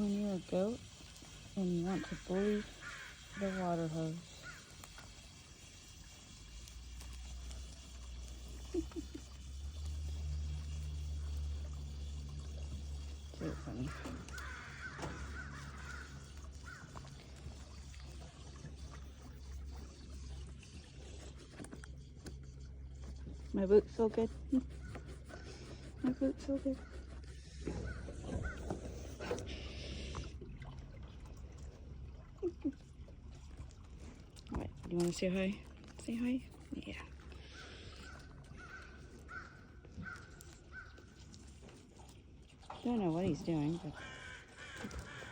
when you're a goat and you want to bully the water hose. Too funny. My boots feel good. My boots feel good. What? You want to say hi? Say hi? Yeah. Don't know what he's doing, but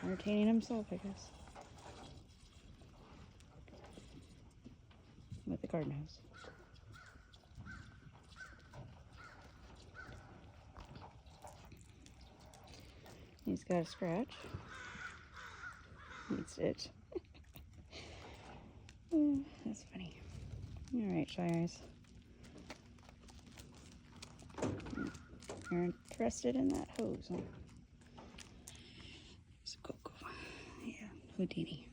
entertaining himself, I guess. With the garden hose. He's got a scratch. Needs stitch. That's funny. Alright, Shy Eyes. You're interested in that hose, huh? It's Coco. Yeah, Houdini.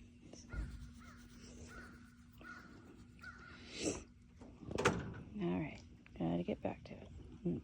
Alright, gotta get back to it.